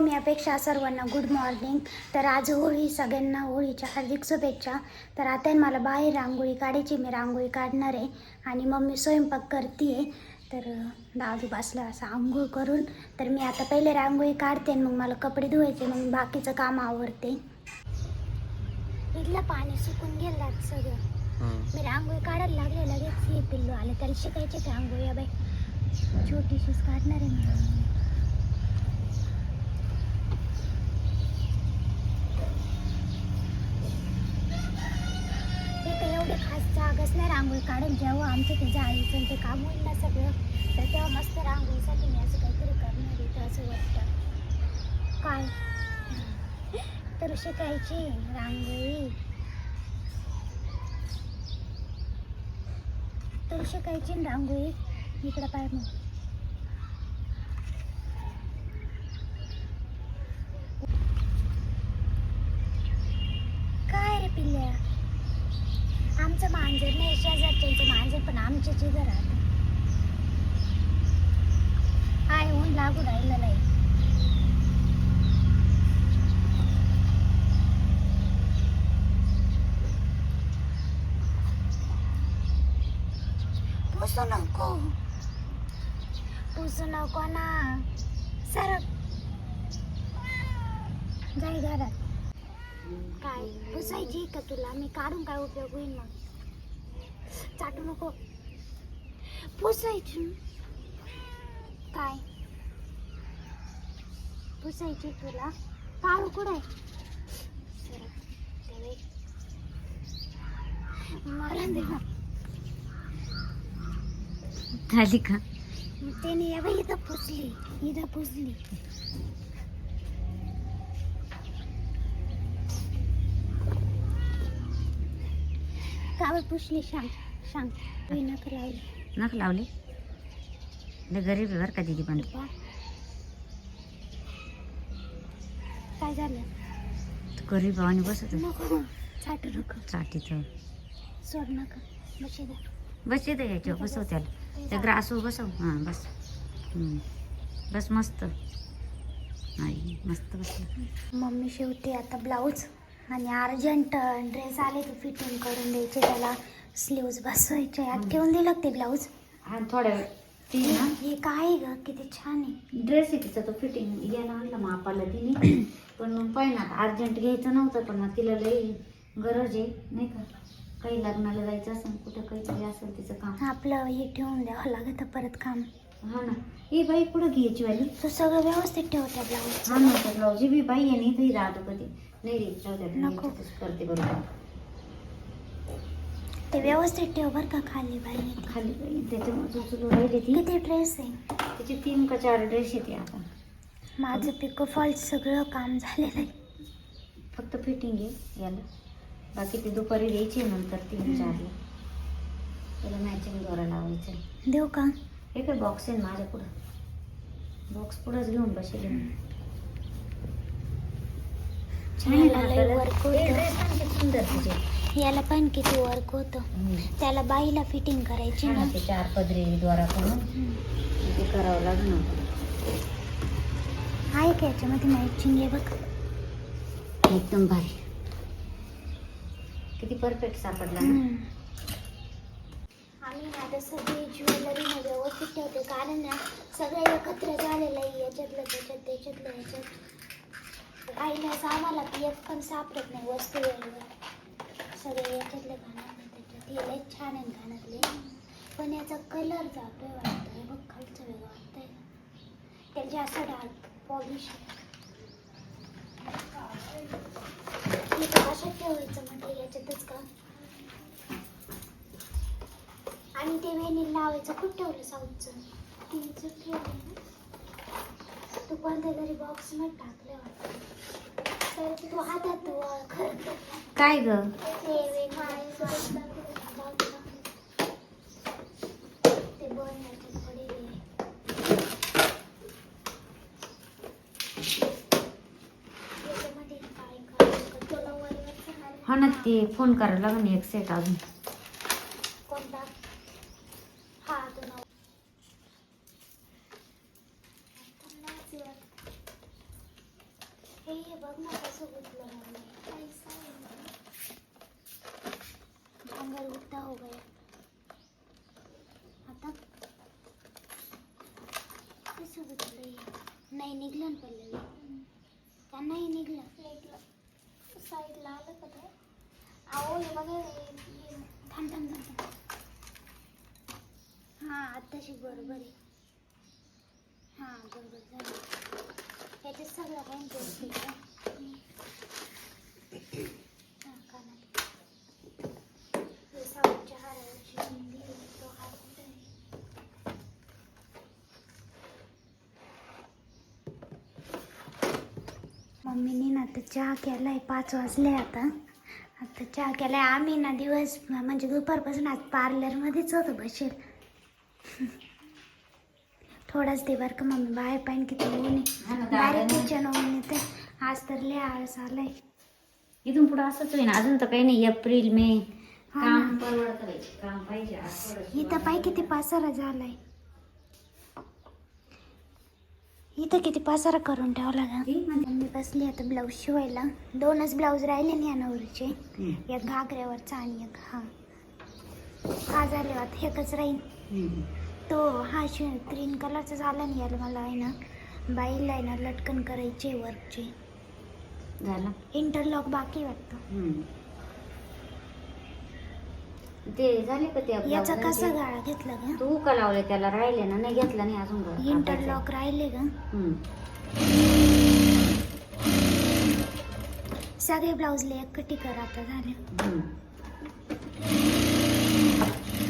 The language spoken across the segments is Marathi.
मी अपेक्षा सर्वांना गुड मॉर्निंग. तर आज होळी, सगळ्यांना होळीच्या हार्दिक शुभेच्छा. तर आता मला बाहेर रांगोळी काढायची, मी रांगोळी काढणार आहे आणि मम्मी स्वयंपाक करते. तर दादू बसला असा आंघोळ करून. तर मी आता पहिले रांगोळी काढते आणि मग मला कपडे धुवायचे, मग बाकीचं काम आवरते. इथलं पाणी सुकून गेलं सगळं. मी रांगोळी काढायला लागले, लगेच हे पिल्लू आले, त्याला शिकायचे ते रांगोळी. बाई छोटीशीच काढणार आहे मी. एवढे खास जागाच नाही रांगोळी काढून. जेव्हा आमचं ते जायचं ते काम होईल ना सगळं, तर तेव्हा मस्त रांगोळीसाठी मी असं काहीतरी करणार आहे. तर असं वाटतं काय तर शिकायची रांगोळी, तर शिकायची रांगोळी. इकडं पाय मग काय रे पिल्ल्या, आमचं मांजर नाही, शेजारच्यांचं मांजर, पण आमच्याच इथं राहतं. काय ऊन लागू राहिलं नाही. पुसू नको ना, सरक जाई घरात. काय पुसायची का तुला? मी काढून काय उपयोग होईल? मग चाटू नको, पुसायची. काय पुसायची तुला? काढू कुठे? मला दे झाली का? त्याने इथं पुसली, इथं पुसली. कावर पुसली? सांग सांग. नख लावली, नख लावली. गरीब आहे बरं का दिदी. पण काय झालं? गरीब भावाने बसत नको चाटू नको. चाटीचं सोड नका. बशी द्या, बस येतं याच्यावर बसव त्याला. त्या ग्रासवर बसव. हां बस. बस मस्त. नाही मस्त बसलं. मम्मी शिवते आता ब्लाऊज आणि अर्जंट ड्रेस आले तर फिटिंग करून द्यायचे, त्याला स्लीव्ज बसवायचे. आत ठेवून दिलं ते ब्लाऊज. हा थोड्या वेळ ती ना. हे काय ग, किती छान आहे ड्रेस आहे तिचा. तो फिटिंग घ्यायला आणला मापाला तिने. पण मग पाहिजे ना, अर्जंट घ्यायचं नव्हतं, पण मग तिला लई गरज आहे नाही का. काही लग्नाला जायचं असेल, कुठं काहीतरी असेल तिचं काम, आपलं हे ठेवून द्यावं लागतं परत काम. हा ना. ही बाई कुठं घ्यायची वाली? तू सगळं व्यवस्थित ठेवत्या ब्लाऊज. हा ना. त्या ब्लाऊज बी बाई आहे नाही, राहतो कधी नाही रे. नको. करते बरोबर. ते व्यवस्थित ठेव बरं का. खाली बाई खाली बाई त्याच्यामुळे राहिली ती. किती ड्रेस आहे? त्याचे 3 का 4 ड्रेस येते आता. माझं पिको फॉल सगळं काम झालेलं आहे. फक्त फिटिंग आहे याला. बाकी ते दुपारी द्यायची नंतर 3-4ला. त्याला मॅचिंग दोरा लावायचं. देऊ का? हे काय बॉक्स आहे माझ्या पुढं. बॉक्स पुढंच घेऊन बसले मी. सुंदर तुझे. याला पण किती वर्क होतं. त्याला बाईला फिटिंग करायची ना. ते 4 पदरी द्वारा करून ते करावं लागणार. आहे का याच्यामध्ये मॅचिंग? आहे बघ, एकदम भारी. किती परफेक्ट सापडला ना. आम्ही आता सगळी ज्वेलरी मध्ये व्यवस्थित ठेवते, कारण ना सगळं एकत्र झालेलं आहे. याच्यातलं त्याच्यात, त्याच्यातलं याच्यात. काही नाही आम्हाला एक पण सापडत नाही वस्तू वेगळं. सगळे याच्यातले घाण्यातले त्याच्यात. हे लय छान आहे घाण्यातले, पण याचा कलर जातोय वाटतं. हे बघ खालचं वेगळं वाटतंय, त्याचे असं डार्क पॉलिश. असं ठेवायचं म्हटलं याच्यातच का. आणि ते वेणीला लावायचं कुठं ठेवलं? साऊथचं तीनचं ठेवलं ना. तू कोणत्या तरी बॉक्स मध्ये टाकलं वाटतं. तर तू हातात काय ग? ते बनवायचं पडेल. याच्यामध्ये काय काय तुला वर. हा ना. ते फोन करायला लागेल 1 सेट अजून. कोणता? हा तो नाव. बघ ना कसं गुतलं मम्मी. अंगार उठता हो गया आता. कसं गुतलं नाही निघलं ना पडलं का नाही निघलं साईडला आलं का ते. अहो हे बघा थांब थांब थांब. हां आत्ताशी बरोबर आहे. हां बरोबर झालं. त्याच्यात सगळं काही गोष्टी हां कानात हे साऊंडच्या हारावरची मेहंदी आहे. तो हार कुठे आहे. मम्मीने ना आता चहा केलाय. 5 वाजले आता चहा केलाय. आम्ही ना दिवस म्हणजे दुपारपासून आज पार्लरमध्येच होतो बसेल. थोडाच दे बरं का मम्मी. बाहेर पाहिजे किती ऊन आहे. डायरेक्ट किचन ऊन येते. आज तर लय आळस आलाय. इथून पुढे असंच होईल. अजून तर काही नाही. एप्रिल मे काम परवडतं बाई. काम पाहिजे. इथं पाय किती पसारा झालाय. इथं किती पसारा करून ठेवला का. मी बसली आता ब्लाऊज शिवायला. 2च ब्लाऊज राहिले ना या नवरीचे. एक घागऱ्यावरचा आणि एक हा झाले आता एकच राहील. तो हा ग्रीन कलरचा झाला नाही. याला मला आहे ना बाईला आहे ना लटकन करायचे वर्कचे. झालं इंटरलॉक बाकी वाटतं. ते झाले का ते याचा कसा गाळा घेतला का. तू का लावले त्याला. राहिले ना. नाही घेतला नाही अजून. इंटरलॉक राहिले का. सगळे ब्लाऊजले एक कटी कर आता झाले.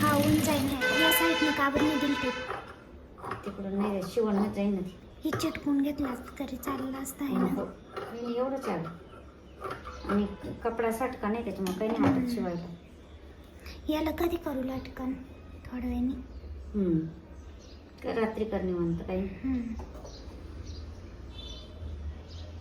हा उंच आहे ना. या साईडने काबर नाही दिली ते. तिकडून नाही शिवण जाईल ना. ही चिटकून घेतला तरी चाललं असतं आहे ना. एवढंच आहे. आणि कपडा साठका नाही त्याच्यामुळे काही नाही वाटत शिवायला. याला कधी करू लटकन. थोड्या वेळाने रात्री करणे म्हणतं काही.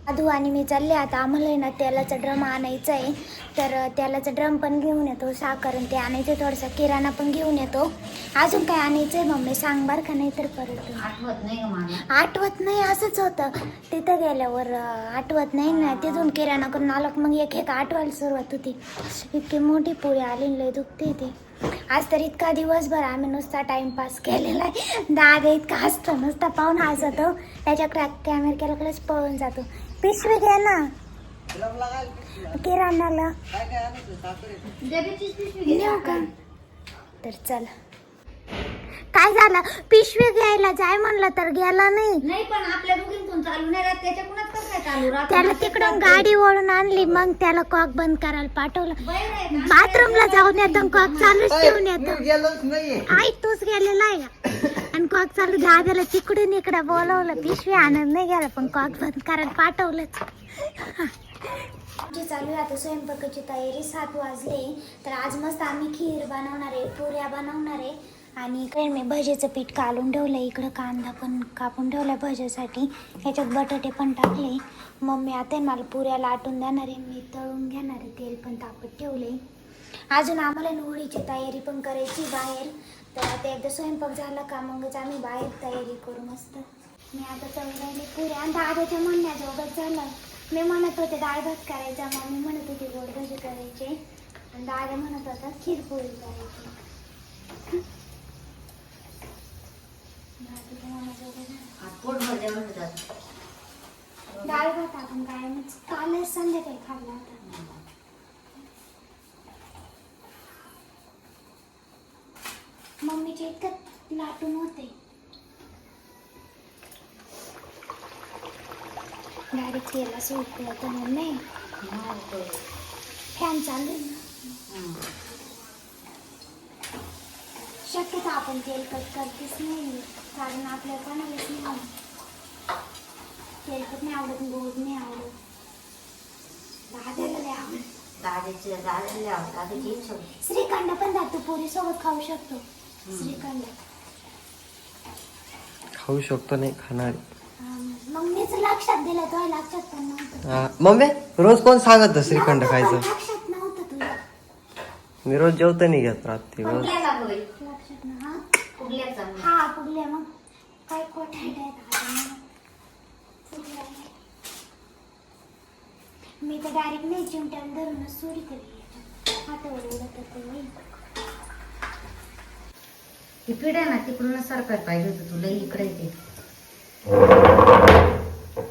आधू आणि मी चालले आता. आम्हाला आहे ना तेलाचा ड्रम आणायचा आहे. तर तेलाचा ड्रम पण घेऊन येतो. साखर ते आणायचं. थोडासा किराणा पण घेऊन येतो. अजून काय आणायचं आहे मम्मी सांग बरं का. नाही तर परत आठवत नाही का. आठवत नाही. असंच होतं. तिथं गेल्यावर आठवत नाही ना. तिथून किराणा करून आलं मग एक आठवायला सुरुवात होती. इतकी मोठी पोळी आली लय दुखते ती. आज तर इतका दिवसभर आम्ही नुसता टाइमपास केलेला आहे. दादा इतका हसतो नुसता पाहून हसतो. त्याच्या कॅमेरा केल्याकडेच पळून जातो. पिशवी घ्या ना किराणाला. नेऊ का. तर चल. काय झालं. पिशवी घ्यायला जाय म्हणलं तर गेला नाही. पण आपल्या दोघींतून चालू नाही राहत. त्याच्याकडूनच कसं काय चालू राहत. त्याला तिकडून गाडी ओढून आणली. मग त्याला कॉक बंद करायला पाठवलं. बाथरूमला जाऊन येतो कॉक चालूच ठेवून येतो. आई तूच गेलेला आहे आणि कॉक चालू. दादाला तिकडून इकडे बोलवलं. पिशवी आणत नाही गेला पण कॉक बंद करायला पाठवलंच. आमची चालू आहे आता स्वयंपाकाची तयारी. 7 वाजले. तर आज मस्त आम्ही खीर बनवणार आहे. पुऱ्या बनवणार आहे. आणि इकडे मी भजीचं पीठ काढून ठेवलं. इकडं कांदा पण कापून ठेवला भजीसाठी. ह्याच्यात बटाटे पण टाकले. मम्मी आता मला पुऱ्या लाटून देणार आहे. मी तळून घेणार आहे. तेल पण तापत ठेवले. अजून आम्हाला होळीची तयारी पण करायची बाहेर. तर आता एकदा स्वयंपाक झाला का मगच आम्ही बाहेर तयारी करू मस्त. मी आता तळून राहिली पुऱ्या. आणि दादाच्या म्हणण्याजोगत झालं. मी म्हणत होते डाळ भात करायचा. मम्मी म्हणत होती गोड भजी करायचे. आणि दादा म्हणत होता खीरपोळी करायची. डाळ भात आपण काय कालच संध्याकाळी खाल्ला होता. मम्मीचे इतकं लाटून होते. डायरेक्ट केला सुटलं तर मम्मी फॅन चालू आहे ना. शक्यतो आपण तेलकट करतेच नाही. कारण आपल्याला कोणालाच नाही तेलकट नाही आवडत. गोड नाही आवडत. दादाला लय आवडत. दादाला दादाची इच्छा. श्रीखंड पण दादू पोरी सोबत खाऊ शकतो. श्रीखंड खाऊ शकतो नाही खाणार. मग मीच लक्षात दिलं. तो लक्षात पण नव्हतं. मम्मी रोज कोण सांगत श्रीखंड खायचं. लक्षात नव्हतं तुला. मी रोज जेवता नाही घेत रात्री रोज. लक्षात ना. हा पुगल्या. मग काय कोठायला मी तर डायरेक्ट नाही चिमट्याला धरूनच चोरी करते हातावर उडत होते. ती पिढ्या ना तिकडूनच सरकार पाहिजे होतं तुला इकडे ते.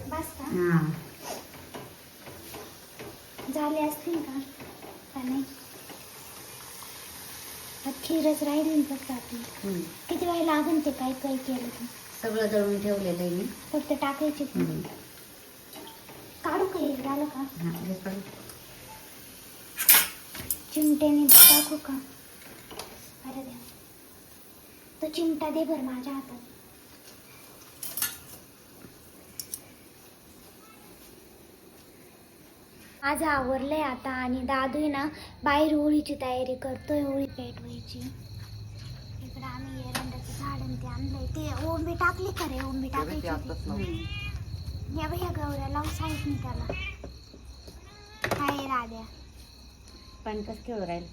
बस का हा झाले असतील का नाही खीरच राहिली फक्त आपली. किती वेळ लागेल ते काय काय केलं तर सगळं दळून ठेवलेलं आहे मी. फक्त टाकायचे काढू का हे झालं का हा हे काढू. चिमट्याने टाकू का अरे द्या तो चिमटा दे बरं माझ्या हातात. आज आवरलंय आता आणि दादू ना बाहेर होळीची तयारी करतोय होळी पेटवायची. इकडे आम्ही एरंडाचं झाड आणि ते आणलंय ते ओंबी टाकली का रे ओंबी टाकायची या बाई या गौऱ्या लावून सांगितलं त्याला काय राध्या पाणी कसं केवढं राहील.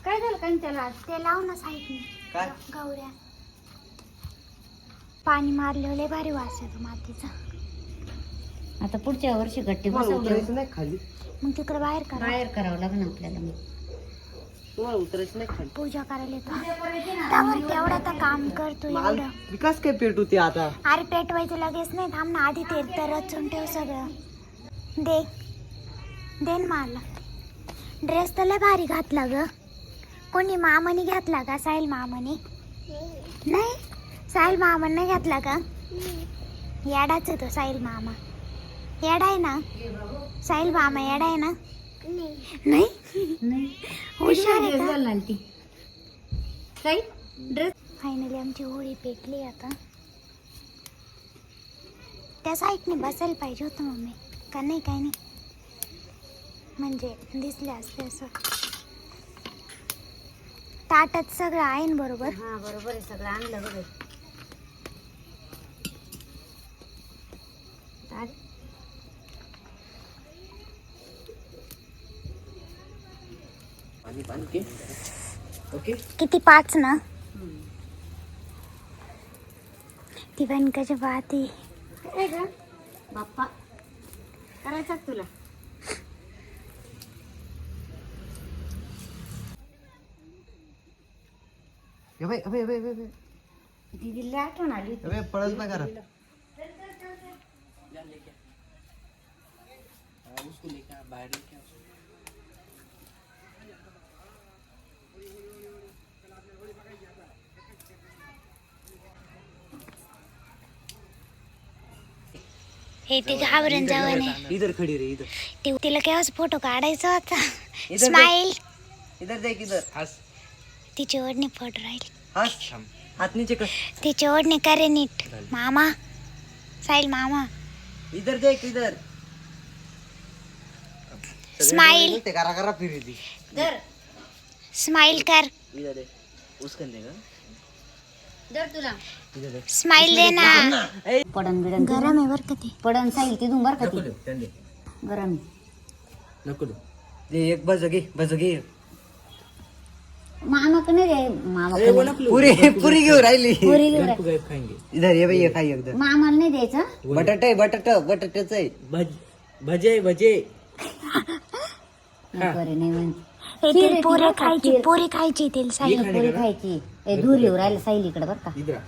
काय झालं काय त्याला ते लावून सांगितलं काय? गौऱ्या पाणी मारले लय भारी वास येतो मातीचा. आता पुढच्या वर्षी गट्टी बसवली उतरायचं नाही खाली. मग तिकडे बाहेर करा बाहेर करावं लागेल आपल्याला. मग तुम्हाला उतरायचं नाही खाली. पूजा करायला येतो त्यावर तेवढं तर काम करतो एवढं. विकास काय पेट होती आता. अरे पेटवायचं लगेच नाही थांब ना आधी ते तर रचून ठेव सगळं. दे देन मला ड्रेस तर लय भारी घातला ग. कोणी मामाने घातला का साहिल मामाने नाही साहिल मामाने नाही घातला का. येडाच आहे तो साहिल मामा येडा आहे ना साहिल मामा येडा आहे ना. नाही हुशार आहे का? फायनली आमची होळी पेटली आता. त्या साईडने बसायला पाहिजे होतं मम्मी का नाही काय नाही म्हणजे दिसले असते असं. ताटात सगळं आहे ना बरोबर. हा बरोबर आहे सगळं आणलं बघ. ओके किती 5 ना ती बनकाच्या पाहती बाप्पा करायचा तुला. दीदीला आठवण आली होती. पळत ना घरात. हे ते घाबरून जावं इधर खड़ी रे इधर. ते तिला केव्हाच फोटो काढायचा होता. स्माइल इधर देख इधर. हस तिची ओढणी फोटो राहील. हस हाथ नीचे कर. तिची ओढणी करे नीट मामा साहिल मामा. इधर देख इधर. स्माइल ते करा करा फिरी ती. धर स्माइल कर इधर देख उसकन देगा. धर तुला इधर देख. स्माइल दे ना. पडन बिडन गरम आहे बरं का ते. पडन साईल तिथून बर का नको ती दे त्यांनी. गरम. नको दे. दे एक बज घे. मामा का नाही रे मामा पुरी घेऊ राहिली. पुरी घेऊन राहिली. इधर ये भैया खाई एकदम. मामाला नाही द्यायचं. बटाट्याच आहे. भजे बरे नाही म्हणते. हे ते पोरे खायची पोरी खायची तेल साहिल. पुरी खायची. ए दूर येऊ राहिलं साईल इकडे बर का. इधर